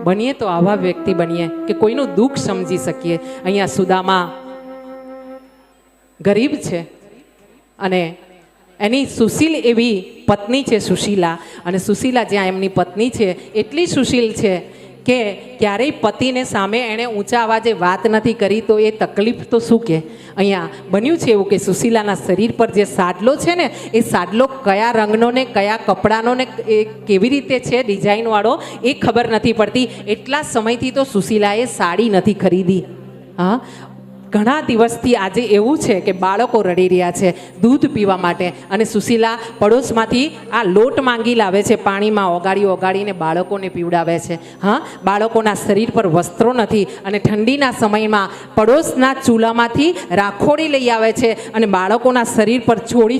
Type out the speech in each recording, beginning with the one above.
બનીએ તો આવા વ્યક્તિ બનીએ કે કોઈનું દુઃખ સમજી શકીએ. અહીંયા સુદામા ગરીબ છે અને એની સુશીલ એવી પત્ની છે સુશીલા, અને સુશીલા જ્યાં એમની પત્ની છે એટલી સુશીલ છે કે ક્યારેય પતિને સામે એણે ઊંચા અવાજે વાત નથી કરી, તો એ તકલીફ તો શું કે. અહીંયા બન્યું છે એવું કે સુશીલાના શરીર પર જે સાડલો છે ને એ સાડલો કયા રંગનો ને કયા કપડાનો ને એ કેવી રીતે છે ડિઝાઇનવાળો એ ખબર નથી પડતી. એટલા સમયથી તો સુશીલાએ સાડી નથી ખરીદી. હા, ઘણા દિવસથી આજે એવું છે કે બાળકો રડી રહ્યા છે દૂધ પીવા માટે, અને સુશીલા પડોશમાંથી આ લોટ માંગી લાવે છે, પાણીમાં ઓગાળીને બાળકોને પીવડાવે છે. હા, બાળકોના શરીર પર વસ્ત્રો નથી અને ઠંડીના સમયમાં પડોશના ચૂલામાંથી રાખોડી લઈ આવે છે અને બાળકોના શરીર પર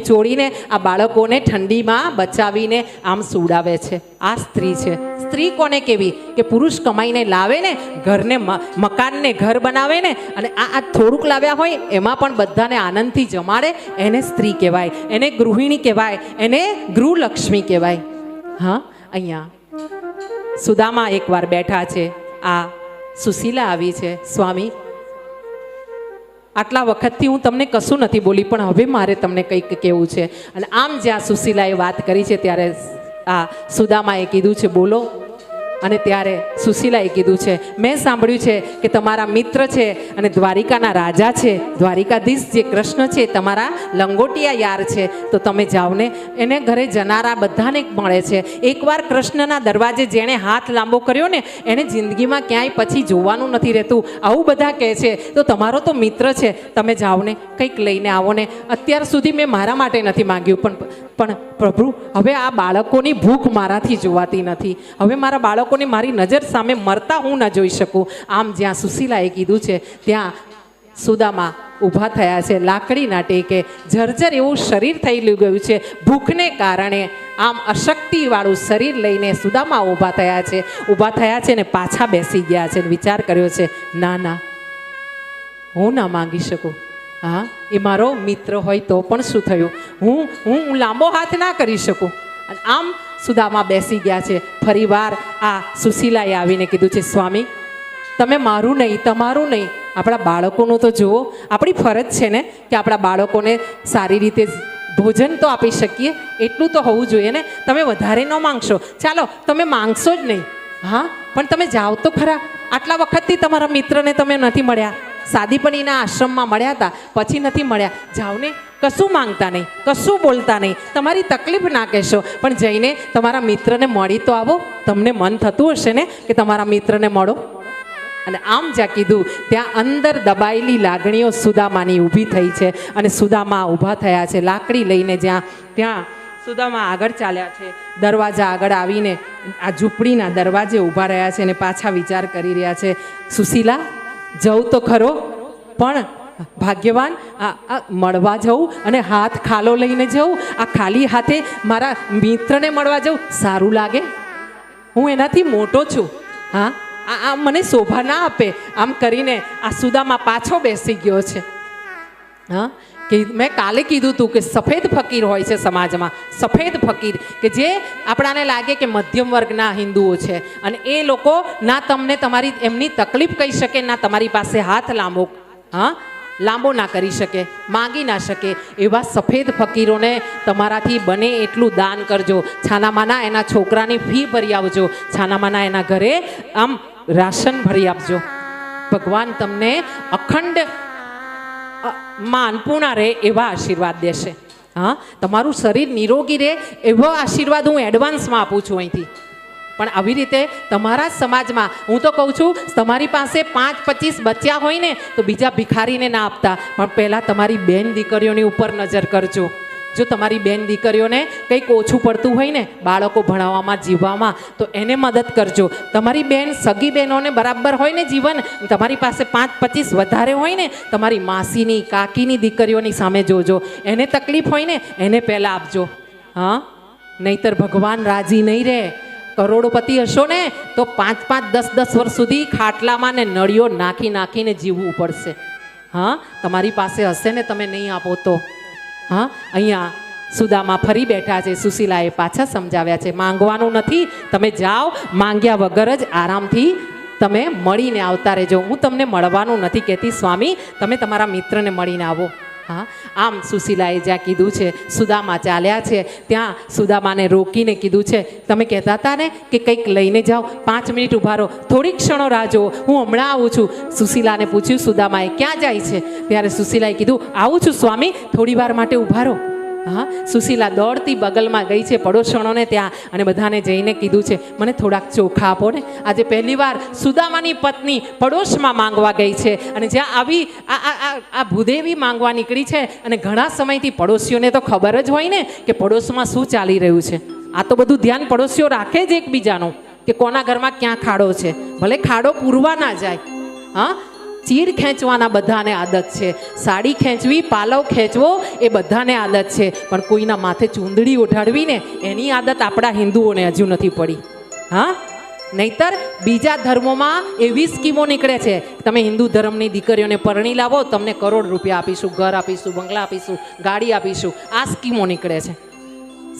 ચોળીને આ બાળકોને ઠંડીમાં બચાવીને આમ સુવડાવે છે. આ સ્ત્રી છે. સ્ત્રી કોને કેવી કે પુરુષ કમાઈને લાવે ને ઘરને મકાનને ઘર બનાવે ને, અને આ થોડુંક લાવ્યા હોય એમાં પણ બધાને આનંદથી જમાડે, એને સ્ત્રી કહેવાય, એને ગૃહિણી કહેવાય, એને ગૃહલક્ષ્મી કહેવાય. હા, અહીંયા સુદામા એકવાર બેઠા છે, આ સુશીલા આવી છે. સ્વામી, આટલા વખતથી હું તમને કશું નથી બોલી, પણ હવે મારે તમને કંઈક કહેવું છે. અને આમ જ્યાં સુશીલાએ વાત કરી છે ત્યારે આ સુદામાએ કીધું છે બોલો. અને ત્યારે સુશીલાએ કીધું છે મેં સાંભળ્યું છે કે તમારા મિત્ર છે અને દ્વારિકાના રાજા છે, દ્વારિકાધીશ જે કૃષ્ણ છે તમારા લંગોટિયા યાર છે, તો તમે જાઓ ને, એને ઘરે જનારા બધાને મળે છે. એકવાર કૃષ્ણના દરવાજે જેણે હાથ લાંબો કર્યો ને એને જિંદગીમાં ક્યાંય પછી જોવાનું નથી રહેતું, આવું બધા કહે છે. તો તમારો તો મિત્ર છે, તમે જાઓ ને, કંઈક લઈને આવો ને. અત્યાર સુધી મેં મારા માટે નથી માંગ્યું, પણ પ્રભુ હવે આ બાળકોની ભૂખ મારાથી જોવાતી નથી, હવે મારા બાળકોને મારી નજર સામે મરતા હું ન જોઈ શકું. આમ જ્યાં સુશીલાએ કીધું છે ત્યાં સુદામા ઊભા થયા છે લાકડીના ટેકે. જર્જર એવું શરીર થઈ ગયું છે ભૂખને કારણે. આમ અશક્તિવાળું શરીર લઈને સુદામા ઊભા થયા છે ને પાછા બેસી ગયા છે. વિચાર કર્યો છે ના, હું ના માંગી શકું. હા, એ મારો મિત્ર હોય તો પણ શું થયું, હું લાંબો હાથ ના કરી શકું. અને આમ સુદામા બેસી ગયા છે. ફરીવાર આ સુશીલાએ આવીને કીધું છે સ્વામી, તમે મારું નહીં, તમારું નહીં, આપણા બાળકોનું તો જુઓ. આપણી ફરજ છે ને કે આપણા બાળકોને સારી રીતે ભોજન તો આપી શકીએ, એટલું તો હોવું જોઈએ ને. તમે વધારે ન માંગશો, ચાલો તમે માંગશો જ નહીં. હા, પણ તમે જાઓ તો ખરા. આટલા વખતથી તમારા મિત્રને તમે નથી મળ્યા, સાદીપણીના આશ્રમમાં મળ્યા હતા, પછી નથી મળ્યા. જાઓ ને, કશું માંગતા નહીં, કશું બોલતા નહીં, તમારી તકલીફ ના કહેશો, પણ જઈને તમારા મિત્રને મળી તો આવો. તમને મન થતું હશે ને કે તમારા મિત્રને મળો. અને આમ જ્યાં કીધું ત્યાં અંદર દબાયેલી લાગણીઓ સુદામાની ઊભી થઈ છે અને સુદામા ઊભા થયા છે લાકડી લઈને. ત્યાં સુદામા આગળ ચાલ્યા છે, દરવાજા આગળ આવીને આ ઝૂંપડીના દરવાજે ઊભા રહ્યા છે અને પાછા વિચાર કરી રહ્યા છે. સુશીલા, જવું તો ખરો, પણ ભાગ્યવાન મળવા જવું અને હાથ ખાલો લઈને જવું, આ ખાલી હાથે મારા મિત્રને મળવા જવું સારું લાગે? હું એનાથી મોટો છું. હા, આ મને શોભા ના આપે. આમ કરીને આ સુદામા પાછો બેસી ગયો છે. હા, કે મેં કાલે કીધું હતું કે સફેદ ફકીર હોય છે સમાજમાં, સફેદ ફકીર કે જે આપણાને લાગે કે મધ્યમ વર્ગના હિન્દુઓ છે અને એ લોકો ના તમને તમારી એમની તકલીફ કહી શકે, ના તમારી પાસે હાથ લાંબો ના કરી શકે, માંગી ના શકે. એવા સફેદ ફકીરોને તમારાથી બને એટલું દાન કરજો. છાનામાના એના છોકરાની ફી ભરી આવજો, છાનામાના એના ઘરે આમ રાશન ભરી આપજો. ભગવાન તમને અખંડ માં અન્નપૂર્ણા રહે એવા આશીર્વાદ દેશે. હા, તમારું શરીર નિરોગી રહે એવો આશીર્વાદ હું એડવાન્સમાં આપું છું અહીંથી. પણ આવી રીતે તમારા સમાજમાં હું તો કહું છું, તમારી પાસે 5-25 બચ્યા હોય ને તો બીજા ભિખારીને ના આપતા, પણ પહેલાં તમારી બેન દીકરીઓની ઉપર નજર કરજો. જો તમારી બેન દીકરીઓને કંઈક ઓછું પડતું હોય ને બાળકો ભણાવવામાં, જીવવામાં, તો એને મદદ કરજો. તમારી બેન સગી બહેનોને બરાબર હોય ને જીવન, તમારી પાસે 5-25 વધારે હોય ને તમારી માસીની, કાકીની દીકરીઓની સામે જોજો. એને તકલીફ હોય ને એને પહેલાં આપજો. હા, નહીતર ભગવાન રાજી નહીં રહે. કરોડોપતિ હશો ને તો 5-10 વર્ષ સુધી ખાટલામાં ને નળીઓ નાખીને જીવવું પડશે. હા, તમારી પાસે હશે ને તમે નહીં આપો તો. હા, અહીંયા સુદામા ફરી બેઠા છે. સુશીલાએ પાછા સમજાવ્યા છે, માંગવાનું નથી, તમે જાઓ, માંગ્યા વગર જ આરામથી તમે મળીને આવતા રહેજો. હું તમને મળવાનું નથી કહેતી સ્વામી, તમે તમારા મિત્રને મળીને આવો. હા, આમ સુશીલાએ જ્યાં કીધું છે, સુદામા ચાલ્યા છે. ત્યાં સુદામાને રોકીને કીધું છે, તમે કહેતા હતા ને કે કંઈક લઈને જાઓ, 5 મિનિટ ઊભા રહો, થોડીક ક્ષણો રાહ જુઓ, હું હમણાં આવું છું. સુશીલાને પૂછ્યું સુદામાએ, ક્યાં જાય છે? ત્યારે સુશીલાએ કીધું, આવું છું સ્વામી, થોડી વાર માટે ઊભા રહો. હા, સુશીલા દોડતી બગલમાં ગઈ છે પડોશણોને ત્યાં અને બધાને જઈને કીધું છે, મને થોડાક ચોખા આપો ને. આજે પહેલી વાર સુદામાની પત્ની પડોશમાં માંગવા ગઈ છે અને જ્યાં આવી આ ભૂદેવી માંગવા નીકળી છે અને ઘણા સમયથી પડોશીઓને તો ખબર જ હોય ને કે પડોશમાં શું ચાલી રહ્યું છે. આ તો બધું ધ્યાન પડોશીઓ રાખે જ એકબીજાનું કે કોના ઘરમાં ક્યાં ખાડો છે, ભલે ખાડો પૂરવા ના જાય. હા, ચીર ખેંચવાના બધાને આદત છે, સાડી ખેંચવી, પાલવ ખેંચવો એ બધાને આદત છે, પણ કોઈના માથે ચૂંદડી ઓઢાડવી ને એની આદત આપણા હિન્દુઓને હજુ નથી પડી. હા, નહીતર બીજા ધર્મોમાં એવી સ્કીમો નીકળે છે, તમે હિન્દુ ધર્મની દીકરીઓને પરણી લાવો, તમને કરોડ રૂપિયા આપીશું, ઘર આપીશું, બંગલા આપીશું, ગાડી આપીશું. આ સ્કીમો નીકળે છે.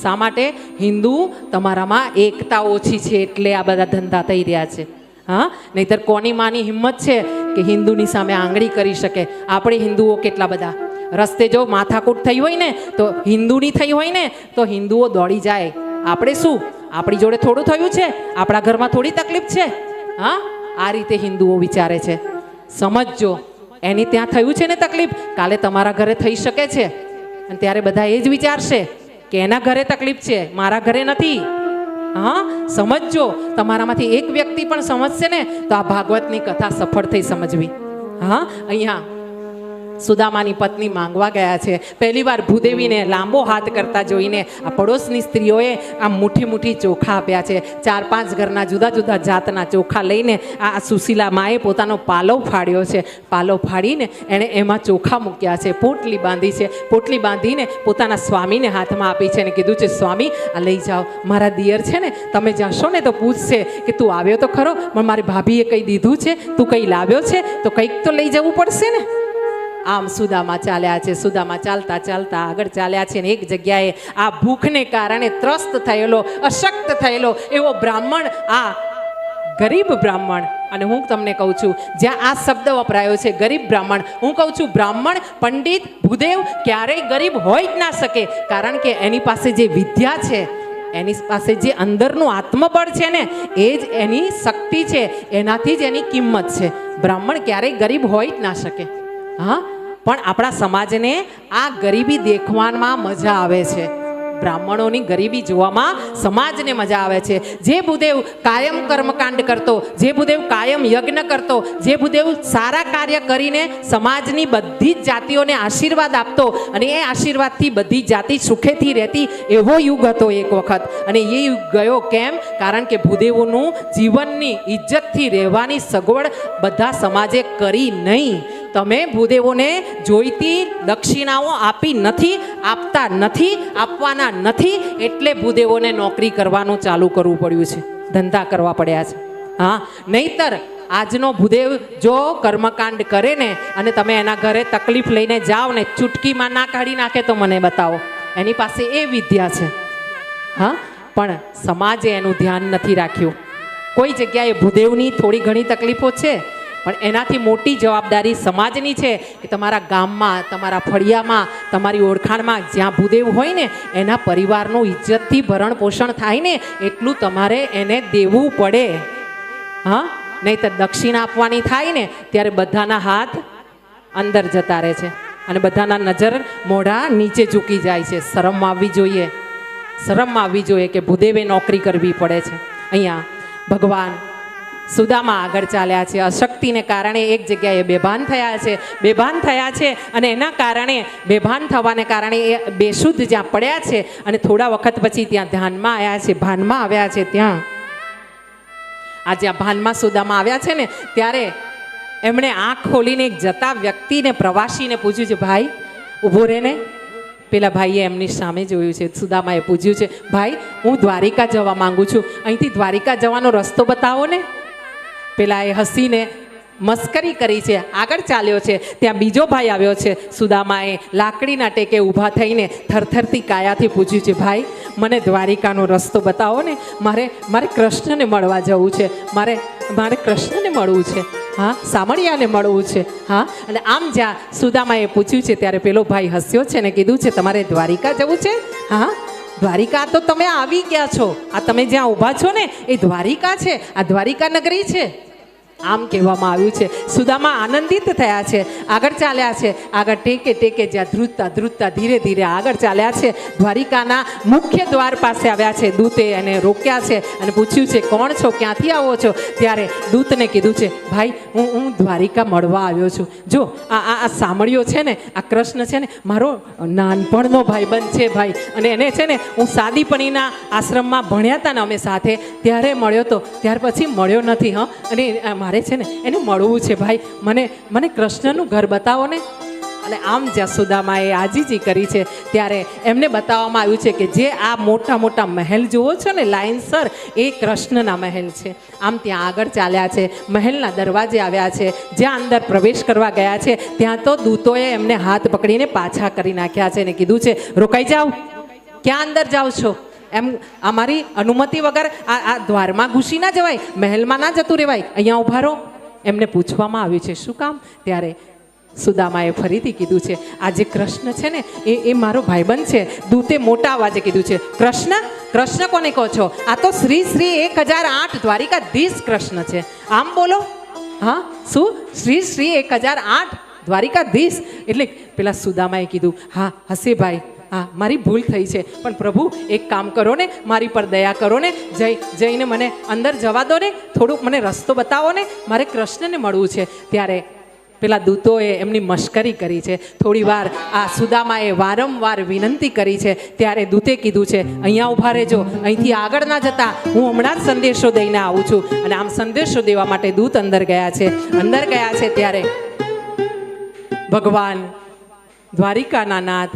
શા માટે? હિન્દુ તમારામાં એકતા ઓછી છે એટલે આ બધા ધંધા થઈ રહ્યા છે. હા, નહીતર કોની માની હિંમત છે કે હિન્દુની સામે આંગળી કરી શકે? આપણે હિન્દુઓ કેટલા બધા રસ્તે જો માથાકૂટ થઈ હોય ને તો હિન્દુની થઈ હોય ને તો હિન્દુઓ દોડી જાય. આપણે શું, આપણી જોડે થોડું થયું છે? આપણા ઘરમાં થોડી તકલીફ છે? હા, આ રીતે હિન્દુઓ વિચારે છે. સમજજો, એની ત્યાં થયું છે ને તકલીફ, કાલે તમારા ઘરે થઈ શકે છે અને ત્યારે બધા એ જ વિચારશે કે એના ઘરે તકલીફ છે, મારા ઘરે નથી. હા, સમજજો, તમારામાંથી એક વ્યક્તિ પણ સમજશે ને તો આ ભાગવતની કથા સફળ થઈ સમજવી. હા, અહીંયા સુદામાની પત્ની માંગવા ગયા છે. પહેલી વાર ભૂદેવીને લાંબો હાથ કરતા જોઈને આ પડોશની સ્ત્રીઓએ આમ મુઠ્ઠી ચોખા આપ્યા છે. 4-5 ઘરના જુદા જુદા જાતના ચોખા લઈને આ સુશીલા માએ પોતાનો પાલવ ફાડ્યો છે. પાલવ ફાડીને એણે એમાં ચોખા મૂક્યા છે, પોટલી બાંધી છે. પોટલી બાંધીને પોતાના સ્વામીને હાથમાં આપી છે અને કીધું છે, સ્વામી આ લઈ જાઓ, મારા દિયર છે ને, તમે જશો ને તો પૂછશે કે તું આવ્યો તો ખરો, પણ મારી ભાભીએ કંઈ દીધું છે, તું કંઈ લાવ્યો છે તો કંઈક તો લઈ જવું પડશે ને. આમ સુદામા ચાલ્યા છે. સુદામા ચાલતા ચાલતા આગળ ચાલ્યા છે ને એક જગ્યાએ આ ભૂખને કારણે ત્રસ્ત થયેલો, અશક્ત થયેલો એવો બ્રાહ્મણ, આ ગરીબ બ્રાહ્મણ, અને હું તમને કહું છું જ્યાં આ શબ્દ વપરાયો છે ગરીબ બ્રાહ્મણ, હું કહું છું બ્રાહ્મણ પંડિત ભૂદેવ ક્યારેય ગરીબ હોઈ જ ના શકે, કારણ કે એની પાસે જે વિદ્યા છે, એની પાસે જે અંદરનું આત્મબળ છે ને એ જ એની શક્તિ છે, એનાથી જ એની કિંમત છે. બ્રાહ્મણ ક્યારેય ગરીબ હોઈ જ ના શકે. હા, પણ આપણા સમાજને આ ગરીબી દેખવામાં મજા આવે છે. બ્રાહ્મણોની ગરીબી જોવામાં સમાજને મજા આવે છે. જે ભૂદેવ કાયમ કર્મકાંડ કરતો, જે ભૂદેવ કાયમ યજ્ઞ કરતો, જે ભૂદેવ સારા કાર્ય કરીને સમાજની બધી જ જાતિઓને આશીર્વાદ આપતો અને એ આશીર્વાદથી બધી જાતિ સુખેથી રહેતી, એવો યુગ હતો એક વખત. અને એ યુગ ગયો કેમ? કારણ કે ભૂદેવોનું જીવનની ઇજ્જતથી રહેવાની સગવડ બધા સમાજે કરી નહીં. તમે ભૂદેવોને જોઈતી દક્ષિણાઓ આપી નથી, આપતા નથી, આપવાના નથી, એટલે ભૂદેવોને નોકરી કરવાનું ચાલુ કરવું પડ્યું છે, ધંધા કરવા પડ્યા છે. હા, નહીતર આજનો ભૂદેવ જો કર્મકાંડ કરે ને અને તમે એના ઘરે તકલીફ લઈને જાઓ ને, ચૂટકીમાં ના કાઢી નાખે તો મને બતાવો. એની પાસે એ વિદ્યા છે. હા, પણ સમાજે એનું ધ્યાન નથી રાખ્યું. કોઈ જગ્યાએ ભૂદેવની થોડી ઘણી તકલીફો છે, પણ એનાથી મોટી જવાબદારી સમાજની છે કે તમારા ગામમાં, તમારા ફળિયામાં, તમારી ઓળખાણમાં જ્યાં ભૂદેવ હોય ને એના પરિવારનું ઇજ્જતથી ભરણ પોષણ થાય ને એટલું તમારે એને દેવું પડે. હા, નહીં તો દક્ષિણા આપવાની થાય ને ત્યારે બધાના હાથ અંદર જતા રહે છે અને બધાના નજર મોઢા નીચે ઝૂકી જાય છે. શરમ આવવી જોઈએ, શરમ આવવી જોઈએ કે ભૂદેવે નોકરી કરવી પડે છે. અહીંયા ભગવાન સુદામા આગળ ચાલ્યા છે. અશક્તિને કારણે એક જગ્યાએ બેભાન થયા છે, બેભાન થયા છે અને એના કારણે, બેભાન થવાને કારણે એ બેશુદ્ધ જ્યાં પડ્યા છે અને થોડા વખત પછી ત્યાં ધ્યાનમાં આવ્યા છે, ભાનમાં આવ્યા છે. ત્યાં આ જ્યાં ભાનમાં સુદામા આવ્યા છે ને ત્યારે એમણે આંખ ખોલીને એક જતા વ્યક્તિને, પ્રવાસીને પૂછ્યું છે, ભાઈ ઊભો રહે ને. પેલા ભાઈએ એમની સામે જોયું છે. સુદામાએ પૂછ્યું છે, ભાઈ હું દ્વારિકા જવા માંગુ છું, અહીંથી દ્વારિકા જવાનો રસ્તો બતાવો ને. પેલા એ હસીને મસ્કરી કરી છે, આગળ ચાલ્યો છે. ત્યાં બીજો ભાઈ આવ્યો છે. સુદામાએ લાકડીના ટેકે ઊભા થઈને થરથરતી કાયાથી પૂછ્યું છે, ભાઈ મને દ્વારિકાનો રસ્તો બતાવો ને, મારે કૃષ્ણને મળવા જવું છે, મારે કૃષ્ણને મળવું છે, હા સામળિયાને મળવું છે, હા. અને આમ જ્યાં સુદામાએ પૂછ્યું છે ત્યારે પેલો ભાઈ હસ્યો છે ને કીધું છે, તમારે દ્વારિકા જવું છે? હા દ્વારિકા તો તમે આવી ગયા છો, આ તમે જ્યાં ઊભા છો ને એ દ્વારિકા છે, આ દ્વારિકા નગરી છે, આમ કહેવામાં આવ્યું છે. સુદામા આનંદિત થયા છે, આગળ ચાલ્યા છે. આગળ ટેકે ટેકે જ્યાં ધ્રુજતા ધીરે ધીરે આગળ ચાલ્યા છે. દ્વારિકાના મુખ્ય દ્વાર પાસે આવ્યા છે. દૂતે એને રોક્યા છે અને પૂછ્યું છે, કોણ છો, ક્યાંથી આવો છો? ત્યારે દૂતને કીધું છે, ભાઈ હું દ્વારિકા મળવા આવ્યો છું. જો આ સામળિયો છે ને, આ કૃષ્ણ છે ને, મારો નાનપણનો ભાઈબંધ છે ભાઈ, અને એને છે ને હું સાદીપણીના આશ્રમમાં ભણ્યા હતા ને અમે સાથે, ત્યારે મળ્યો તો, ત્યાર પછી મળ્યો નથી. હા, અને મારે છે ને એને મળવું છે ભાઈ, મને કૃષ્ણનું ઘર બતાવો ને. અને આમ જ્યાં સુદામાએ આજીજી કરી છે ત્યારે એમને બતાવવામાં આવ્યું છે કે જે આ મોટા મોટા મહેલ જુઓ છો ને લાઇનસર, એ કૃષ્ણના મહેલ છે. આમ ત્યાં આગળ ચાલ્યા છે, મહેલના દરવાજે આવ્યા છે. જ્યાં અંદર પ્રવેશ કરવા ગયા છે ત્યાં તો દૂતોએ એમને હાથ પકડીને પાછા કરી નાખ્યા છે અને કીધું છે, રોકાઈ જાઓ, ક્યાં અંદર જાઓ છો? એમ અમારી અનુમતિ વગર આ દ્વારમાં ઘૂસી ના જવાય, મહેલમાં ના જતું રહેવાય, અહીંયા ઊભા રહો. એમને પૂછવામાં આવ્યું છે, શું કામ? ત્યારે સુદામાએ ફરીથી કીધું છે, આ જે કૃષ્ણ છે ને એ મારો ભાઈબંધ છે. દૂતે મોટા અવાજે કીધું છે, કૃષ્ણ કોને કહો છો? આ તો શ્રી 1008 દ્વારિકાધીશ કૃષ્ણ છે. આમ બોલો, હા શું શ્રી 1008 દ્વારિકાધીશ? એટલે પેલા સુદામાએ કીધું, હા હશે ભાઈ, હા મારી ભૂલ થઈ છે, પણ પ્રભુ એક કામ કરો ને, મારી પર દયા કરો ને, જઈને મને અંદર જવા દો ને, થોડુંક મને રસ્તો બતાવો ને, મારે કૃષ્ણને મળવું છે. ત્યારે પેલા દૂતોએ એમની મશ્કરી કરી છે. થોડી વાર આ સુદામાએ વારંવાર વિનંતી કરી છે. ત્યારે દૂતે કીધું છે, અહીંયા ઊભા રહેજો, અહીંથી આગળ ના જતા, હું હમણાં જ સંદેશો દઈને આવું છું. અને આમ સંદેશો દેવા માટે દૂત અંદર ગયા છે. અંદર ગયા છે ત્યારે ભગવાન દ્વારિકાના નાથ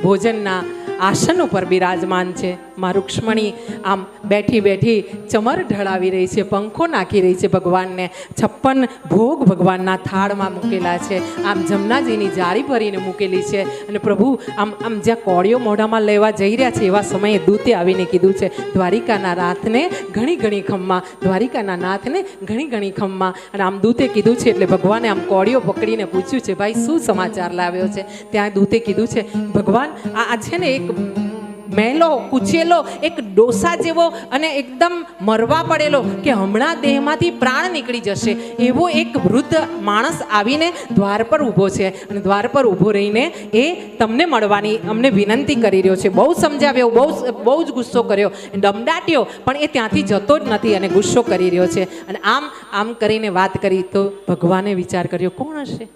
ભોજનના આસન ઉપર બિરાજમાન છે. માં રૂક્ષ્મણી આમ બેઠી બેઠી ચમર ઢળાવી રહી છે, પંખો નાખી રહી છે ભગવાનને. 56 ભોગ ભગવાનના થાળમાં મૂકેલા છે. આમ જમનાજીની જારી ભરીને મૂકેલી છે. અને પ્રભુ આમ જ્યાં કોળીઓ મોઢામાં લેવા જઈ રહ્યા છે એવા સમયે દૂતે આવીને કીધું છે, દ્વારિકાના નાથને ઘણી ઘણી ખમ્મા, દ્વારિકાના નાથને ઘણી ઘણી ખમ્મા. અને આમ દૂતે કીધું છે એટલે ભગવાને આમ કોળીઓ પકડીને પૂછ્યું છે, ભાઈ શું સમાચાર લાવ્યો છે? ત્યાં દૂતે કીધું છે, ભગવાન આ છે ને એક મેલો કૂચેલો એક ડોસા જેવો અને એકદમ મરવા પડેલો કે હમણાં દેહમાંથી પ્રાણ નીકળી જશે એવો એક વૃદ્ધ માણસ આવીને દ્વાર પર ઊભો છે. અને દ્વાર પર ઊભો રહીને એ તમને મળવાની અમને વિનંતી કરી રહ્યો છે. બહુ સમજાવ્યો, બહુ જ ગુસ્સો કર્યો, દમદાટ્યો, પણ એ ત્યાંથી જતો જ નથી અને ગુસ્સો કરી રહ્યો છે. અને આમ કરીને વાત કરી તો ભગવાને વિચાર કર્યો, કોણ હશે?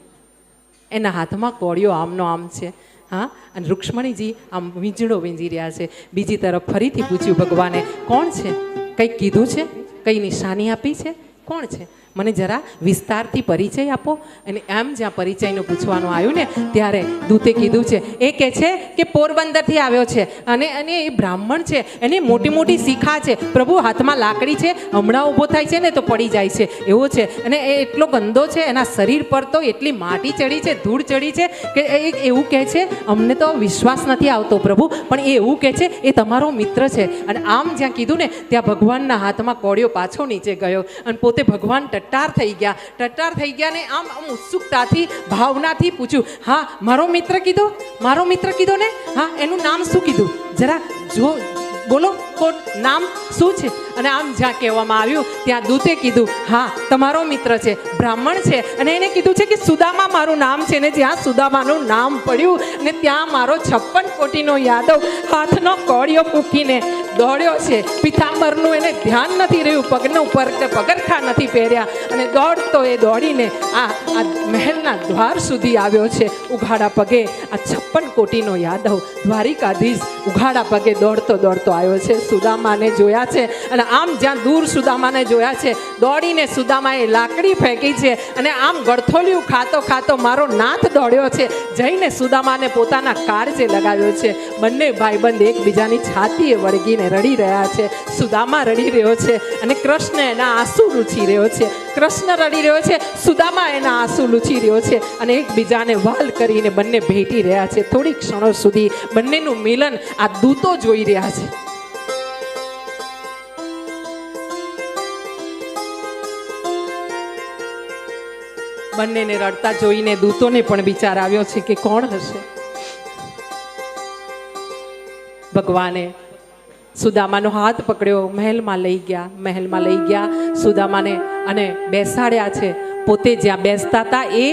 એના હાથમાં કોળિયો આમનો આમ છે. હા, અને રૂક્ષ્મણીજી આમ વીંજળો વીંજી રહ્યા છે. બીજી તરફ ફરીથી પૂછ્યું ભગવાને, કોણ છે? કંઈક કીધું છે? કઈ નિશાની આપી છે? કોણ છે? મને જરા વિસ્તારથી પરિચય આપો. અને આમ જ્યાં પરિચયનું પૂછવાનું આવ્યું ને ત્યારે દૂતે કીધું છે, એ કહે છે કે પોરબંદરથી આવ્યો છે અને એ બ્રાહ્મણ છે, એને મોટી મોટી શિખા છે, પ્રભુ હાથમાં લાકડી છે, હમણાં ઊભો થાય છે ને તો પડી જાય છે એવો છે. અને એ એટલો ગંદો છે, એના શરીર પર તો એટલી માટી ચડી છે, ધૂળ ચડી છે કે એ એવું કહે છે, અમને તો વિશ્વાસ નથી આવતો પ્રભુ, પણ એ એવું કહે છે એ તમારો મિત્ર છે. અને આમ જ્યાં કીધું ને ત્યાં ભગવાનના હાથમાં કોળિયો પાછો નીચે ગયો અને પોતે ભગવાન ટટ્ટાર થઈ ગયા ને આમ ઉત્સુકતાથી ભાવનાથી પૂછ્યું, હા મારો મિત્ર કીધો ને, હા એનું નામ શું કીધું? જરા જો બોલો, કોણ નામ શું છે? અને આમ જ્યાં કહેવામાં આવ્યું ત્યાં દૂતે કીધું, હા તમારો મિત્ર છે, બ્રાહ્મણ છે, અને એને કીધું છે કે સુદામા મારું નામ છે. ને જ્યાં સુદામાનું નામ પડ્યું ને ત્યાં મારો 56 કોટીનો યાદવ હાથનો કોળિયો મૂકીને દોડ્યો છે. પિતાંબરનું એને ધ્યાન નથી રહ્યું, પગનો ઉપર પગરખા નથી પહેર્યા અને દોડીને આ મહેલના દ્વાર સુધી આવ્યો છે. ઉઘાડા પગે આ 56 કોટીનો યાદવ દ્વારિકાધીશ ઉઘાડા પગે દોડતો આવ્યો છે. સુદામાને જોયા છે અને આમ જ્યાં દૂર સુદામાને જોયા છે, દોડીને સુદામાએ લાકડી ફેંકી છે અને આમ ગળથોલિયું ખાતો મારો નાથ દોડ્યો છે. જઈને સુદામાને પોતાના કાળજે લગાવ્યો છે. બંને ભાઈબંધ એકબીજાની છાતીએ વળગીને રડી રહ્યા છે. સુદામા રડી રહ્યો છે અને કૃષ્ણ એના આંસુ લૂછી રહ્યો છે. કૃષ્ણ રડી રહ્યો છે, સુદામા એના આંસુ લૂછી રહ્યો છે અને એકબીજાને વાલ કરીને બંને ભેટી રહ્યા છે. થોડી ક્ષણો સુધી બંનેનું મિલન આ દૂતો જોઈ રહ્યા છે. બંનેને રડતા જોઈને દૂતોને પણ વિચાર આવ્યો છે કે કોણ હશે. ભગવાને સુદામાનો હાથ પકડ્યો, મહેલમાં લઈ ગયા સુદામાને અને બેસાડ્યા છે. પોતે જ્યાં બેસતા હતા એ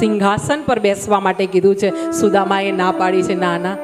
સિંહાસન પર બેસવા માટે કીધું છે. સુદામાએ ના પાડી છે, ના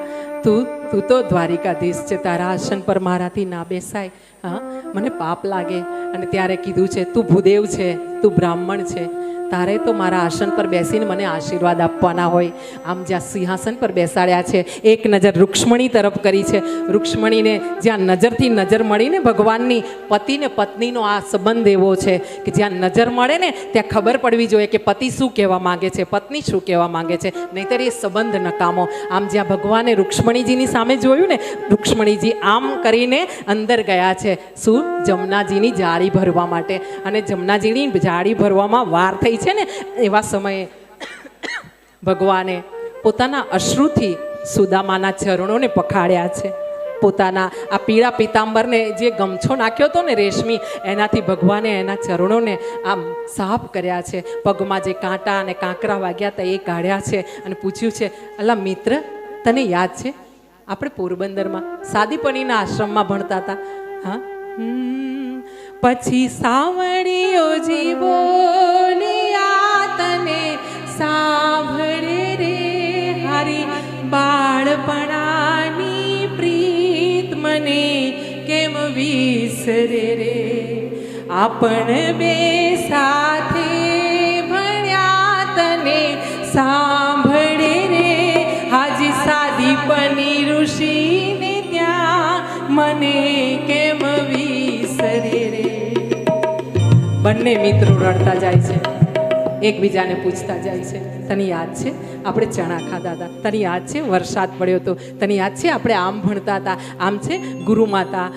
તું તો દ્વારિકાધીશ છે, તારા આસન પર મારાથી ના બેસાય, હા મને પાપ લાગે. અને ત્યારે કીધું છે તું ભૂદેવ છે, તું બ્રાહ્મણ છે, તારે તો મારા આસન પર બેસીને મને આશીર્વાદ આપવાના હોય. આમ જ્યાં સિંહાસન પર બેસાડ્યા છે, એક નજર રૂક્ષ્મણી તરફ કરી છે. રૂક્ષ્મણીને જ્યાં નજરથી નજર મળીને ભગવાનની પતિ ને પત્નીનો આ સંબંધ એવો છે કે જ્યાં નજર મળે ને ત્યાં ખબર પડવી જોઈએ કે પતિ શું કહેવા માંગે છે, પત્ની શું કહેવા માંગે છે, નહીંતર એ સંબંધ નકામો. આમ જ્યાં ભગવાને રૂક્ષ્મણીજીની સામે જોયું ને, રૂક્ષ્મણીજી આમ કરીને અંદર ગયા છે. શું? જમનાજીની જાળી ભરવા માટે. અને જમનાજીની જાળી ભરવામાં વાર થઈ છે ને, એવા સમયે ભગવાને પોતાના અશ્રુથી સુદામાના ચરણોને પખાડ્યા છે. પોતાના આ પીળા પીતાંબરને જે ગમછો નાખ્યો હતો ને રેશમી, એનાથી ભગવાને એના ચરણોને આમ સાફ કર્યા છે. પગમાં જે કાંટા અને કાંકરા વાગ્યા હતા એ કાઢ્યા છે અને પૂછ્યું છે, અલા મિત્ર, તને યાદ છે આપણે પોરબંદરમાં સાદીપણીના આશ્રમમાં ભણતા હતા? હા. પછી સાવડીઓજી બોલિયા તને સાંભળે રે, હારી બાળપણાની પ્રીત મને કેમ વિસરે રે. આપણ બે સાથે ભણ્યા તને સાંભળે રે, હાજી સાદીપની ઋષિને ત્યાં મને કેમ વિસરે રે. બંને મિત્રો રડતા જાય છે, એકબીજાને પૂછતા જાય છે, તને યાદ છે આપણે ચણા ખાધા હતા? તને યાદ છે વરસાદ પડ્યો હતો? તને યાદ છે આપણે આમ ભણતા હતા? આમ છે ગુરુ માતા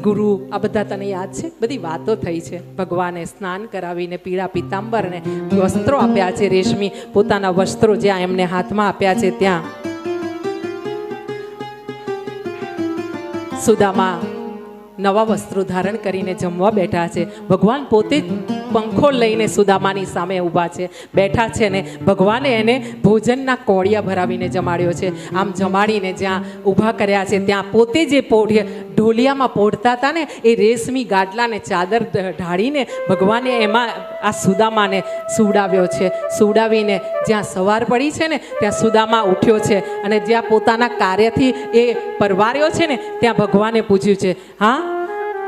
ગુરુ, આ બધા તને યાદ છે? બધી વાતો થઈ છે. ભગવાને સ્નાન કરાવીને પીળા પીતાંબરને વસ્ત્રો આપ્યા છે. રેશમી પોતાના વસ્ત્રો જ્યાં એમને હાથમાં આપ્યા છે ત્યાં સુદામા નવા વસ્ત્રો ધારણ કરીને જમવા બેઠા છે. ભગવાન પોતે જ પંખો લઈને સુદામાની સામે ઊભા છે, બેઠા છે ને ભગવાને એને ભોજનના કોળિયા ભરાવીને જમાડ્યો છે. આમ જમાડીને જ્યાં ઊભા કર્યા છે ત્યાં પોતે જે ઢોલિયામાં પોઢતા હતા ને એ રેશમી ગાડલાને ચાદર ઢાળીને ભગવાને એમાં આ સુદામાને સુવડાવ્યો છે. સુવડાવીને જ્યાં સવાર પડી છે ને ત્યાં સુદામા ઉઠ્યો છે અને જ્યાં પોતાના કાર્યથી એ પરવાર્યો છે ને ત્યાં ભગવાને પૂછ્યું છે, હા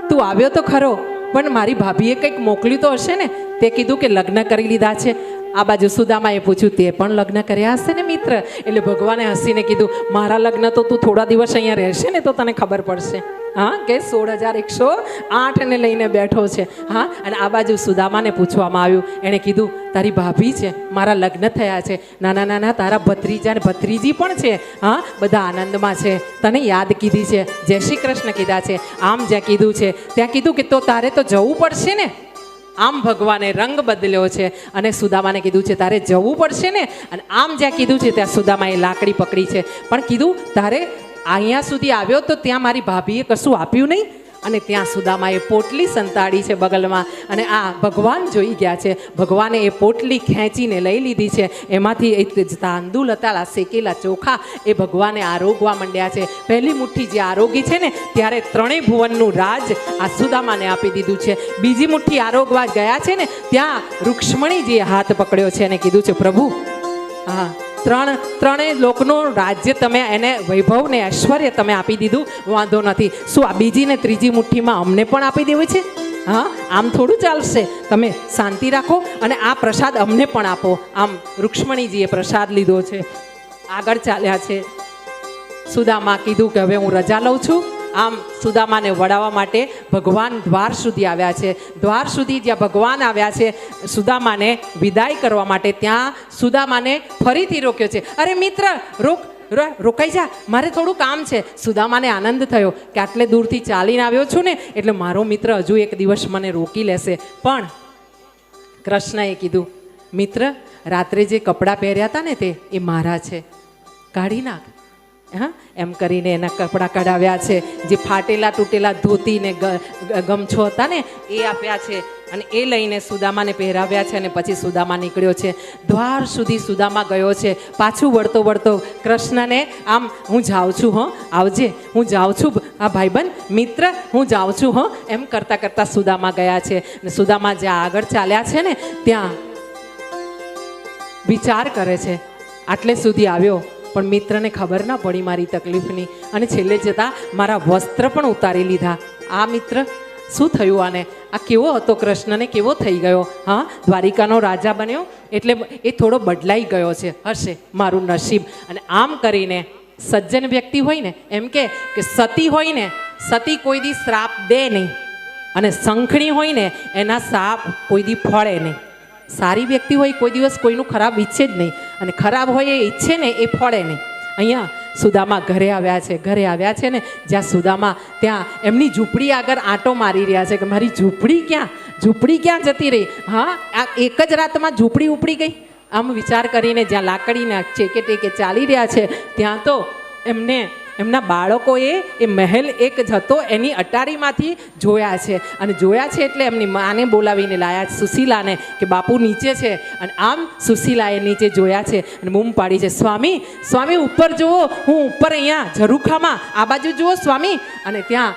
તું આવ્યો તો ખરો, પણ મારી ભાભીએ કંઈક મોકલ્યું તો હશે ને? તે કીધું કે લગ્ન કરી લીધા છે. આ બાજુ સુદામાએ પૂછ્યું, તે પણ લગ્ન કર્યા હશે ને મિત્ર? એટલે ભગવાને હસીને કીધું, મારા લગ્ન તો તું થોડા દિવસ અહીંયા રહેશે ને તો તને ખબર પડશે. હા કે 16,108 ને લઈને બેઠો છે. હા, અને આ બાજુ સુદામાને પૂછવામાં આવ્યું, એણે કીધું તારી ભાભી છે, મારા લગ્ન થયા છે, નાના તારા ભત્રીજા ને ભત્રીજી પણ છે. હા, બધા આનંદમાં છે, તને યાદ કીધી છે, જય શ્રી કૃષ્ણ કીધા છે. આમ જ્યાં કીધું છે ત્યાં કીધું કે તો તારે તો જવું પડશે ને. આમ ભગવાને રંગ બદલ્યો છે અને સુદામાને કીધું છે તારે જવું પડશે ને. અને આમ જ્યાં કીધું છે ત્યાં સુદામાએ લાકડી પકડી છે, પણ કીધું તારે અહીંયા સુધી આવ્યો તો ત્યાં મારી ભાભીએ કશું આપ્યું નહીં. અને ત્યાં સુદામાએ પોટલી સંતાડી છે બગલમાં અને આ ભગવાન જોઈ ગયા છે. ભગવાને એ પોટલી ખેંચીને લઈ લીધી છે. એમાંથી તાંદુલ હતા, શેકેલા ચોખા, એ ભગવાને આરોગવા માંડ્યા છે. પહેલી મુઠ્ઠી જે આરોગી છે ને ત્યારે ત્રણેય ભુવનનું રાજ આ સુદામાને આપી દીધું છે. બીજી મુઠ્ઠી આરોગવા ગયા છે ને ત્યાં રૂક્ષ્મણીજીએ હાથ પકડ્યો છે અને કીધું છે, પ્રભુ હા ત્રણેય લોકનું રાજ્ય તમે એને વૈભવ ને ઐશ્વર્ય તમે આપી દીધું, વાંધો નથી. શું આ બીજી ને ત્રીજી મુઠ્ઠીમાં અમને પણ આપી દેવું છે? હા, આમ થોડું ચાલશે. તમે શાંતિ રાખો અને આ પ્રસાદ અમને પણ આપો. આમ રૂક્ષ્મણીજીએ પ્રસાદ લીધો છે, આગળ ચાલ્યા છે. સુદામા કીધું કે હવે હું રજા લઉં છું. આમ સુદામાને વડાવવા માટે ભગવાન દ્વાર સુધી આવ્યા છે. દ્વાર સુધી જ્યાં ભગવાન આવ્યા છે સુદામાને વિદાય કરવા માટે, ત્યાં સુદામાને ફરીથી રોક્યો છે. અરે મિત્ર, રોકાઈ જા, મારે થોડું કામ છે. સુદામાને આનંદ થયો કે આટલે દૂરથી ચાલીને આવ્યો છું ને એટલે મારો મિત્ર હજુ એક દિવસ મને રોકી લેશે. પણ કૃષ્ણએ કીધું, મિત્ર, રાત્રે જે કપડાં પહેર્યા હતા ને તે એ મારા છે, કાઢી નાખ. હા, એમ કરીને એના કપડાં કઢાવ્યા છે. જે ફાટેલા તૂટેલા ધોતી ને ગમછો હતા ને એ આપ્યા છે અને એ લઈને સુદામાને પહેરાવ્યા છે. અને પછી સુદામા નીકળ્યો છે. દ્વાર સુધી સુદામા ગયો છે. પાછું વળતો વળતો કૃષ્ણને આમ, હું જાઉં છું હો, આવજે, હું જાઉં છું આ ભાઈબંધ મિત્ર, હું જાઉં છું હો, એમ કરતાં કરતાં સુદામા ગયા છે. અને સુદામા જ્યાં આગળ ચાલ્યા છે ને ત્યાં વિચાર કરે છે, આટલે સુધી આવ્યો પણ મિત્રને ખબર ના પડી મારી તકલીફની, અને છેલ્લે જતાં મારા વસ્ત્ર પણ ઉતારી લીધા. આ મિત્ર શું થયું આને? આ કેવો હતો કૃષ્ણને, કેવો થઈ ગયો? હા, દ્વારિકાનો રાજા બન્યો એટલે એ થોડો બદલાઈ ગયો છે, હશે મારું નસીબ. અને આમ કરીને સજ્જન વ્યક્તિ હોય ને એમ કે સતી હોય ને, સતી કોઈ દી શ્રાપ દે નહીં, અને સંખણી હોય ને એના શ્રાપ કોઈ દી ફળે નહીં. સારી વ્યક્તિ હોય કોઈ દિવસ કોઈનું ખરાબ ઈચ્છે જ નહીં, અને ખરાબ હોય એ ઈચ્છે ને એ ફળે નહીં. અહીંયા સુદામા ઘરે આવ્યા છે. ઘરે આવ્યા છે ને જ્યાં સુદામા ત્યાં એમની ઝૂંપડી આગળ આંટો મારી રહ્યા છે કે મારી ઝૂંપડી ક્યાં જતી રહી? હા, આ એક જ રાતમાં ઝૂંપડી ઉપડી ગઈ. આમ વિચાર કરીને જ્યાં લાકડીના ચેકે ટેકે ચાલી રહ્યા છે ત્યાં તો એમના બાળકોએ એ મહેલ એક જ હતો એની અટારીમાંથી જોયા છે. અને જોયા છે એટલે એમની માને બોલાવીને લાયા સુશીલાને કે બાપુ નીચે છે. અને આમ સુશીલાએ નીચે જોયા છે અને બૂમ પાડી છે, સ્વામી, સ્વામી ઉપર જુઓ, હું ઉપર અહીંયા ઝરૂખામાં, આ બાજુ જુઓ સ્વામી. અને ત્યાં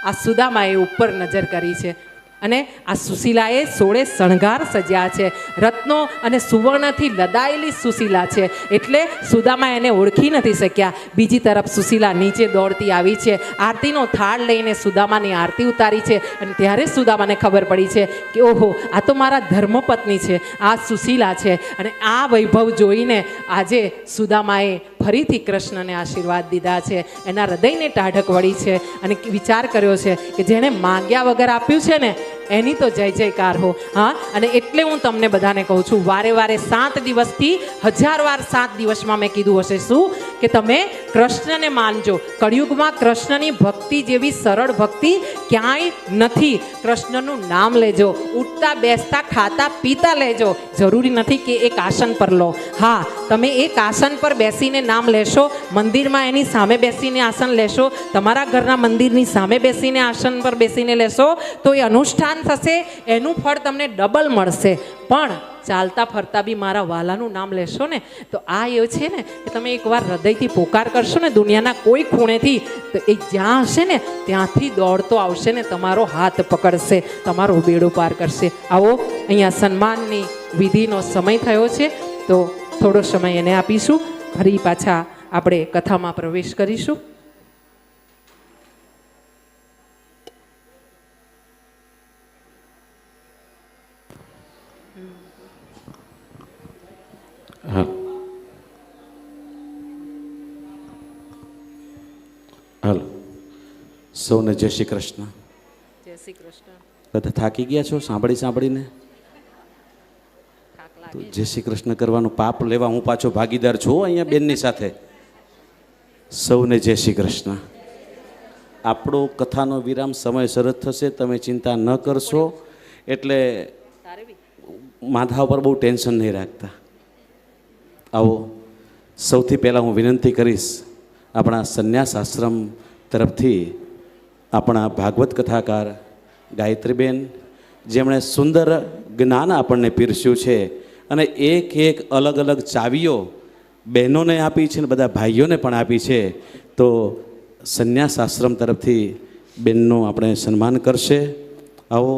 આ સુદામાએ ઉપર નજર કરી છે. અને આ સુશીલાએ 16 શણગાર સજ્યા છે. રત્નો અને સુવર્ણથી લદાયેલી સુશીલા છે, એટલે સુદામા એને ઓળખી નથી શક્યા. બીજી તરફ સુશીલા નીચે દોડતી આવી છે. આરતીનો થાળ લઈને સુદામાની આરતી ઉતારી છે. અને ત્યારે સુદામાને ખબર પડી છે કે ઓહો, આ તો મારા ધર્મપત્ની છે, આ સુશીલા છે. અને આ વૈભવ જોઈને આજે સુદામાએ ફરીથી કૃષ્ણને આશીર્વાદ દીધા છે. એના હૃદયને ટાઢક વળી છે અને વિચાર કર્યો છે કે જેણે માંગ્યા વગર આપ્યું છે ને એની તો જય જયકાર હો. હા, અને એટલે હું તમને બધાને કહું છું, વારે વારે 7 દિવસથી 1000 વાર 7 દિવસમાં મેં કીધું હશે શું કે તમે કૃષ્ણને માનજો. કળિયુગમાં કૃષ્ણની ભક્તિ જેવી સરળ ભક્તિ ક્યાંય નથી. કૃષ્ણનું નામ લેજો, ઉઠતા બેસતા ખાતા પીતા લેજો. જરૂરી નથી કે એક આસન પર લો. હા, તમે એક આસન પર બેસીને નામ લેશો, મંદિરમાં એની સામે બેસીને આસન લેશો, તમારા ઘરના મંદિરની સામે બેસીને આસન પર બેસીને લેશો તો એ અનુષ્ઠાન થશે, એનું ફળ તમને ડબલ મળશે. પણ ચાલતા ફરતા બી મારા વાલાનું નામ લેશો ને તો આ એ છે ને કે તમે એકવાર હૃદયથી પોકાર કરશો ને દુનિયાના કોઈ ખૂણેથી, તો એ જ્યાં હશે ને ત્યાંથી દોડતો આવશે ને તમારો હાથ પકડશે, તમારો બેડો પાર કરશે. આવો, અહીંયા સન્માનની વિધિનો સમય થયો છે તો થોડો સમય એને આપીશું. ફરી પાછા આપણે કથામાં પ્રવેશ કરીશું. હાલો, સૌને જય શ્રી કૃષ્ણ. જય શ્રી કૃષ્ણ. બધા થાકી ગયા છો સાંભળીને? તો જય શ્રી કૃષ્ણ કરવાનું પાપ લેવા હું પાછો ભાગીદાર છું અહીંયા બેનની સાથે. સૌને જય શ્રી કૃષ્ણ. આપણો કથાનો વિરામ સમયસર જ થશે, તમે ચિંતા ન કરશો. એટલે માથા પર બહુ ટેન્શન નહીં રાખતા. આવો, સૌથી પહેલાં હું વિનંતી કરીશ આપણા સંન્યાસ આશ્રમ તરફથી આપણા ભાગવત કથાકાર ગાયત્રીબેન, જેમણે સુંદર જ્ઞાન આપણને પીરસ્યું છે અને એક અલગ અલગ ચાવીઓ બહેનોને આપી છે અને બધા ભાઈઓને પણ આપી છે. તો સંન્યાસ આશ્રમ તરફથી બેનનું આપણે સન્માન કરશે. આવો.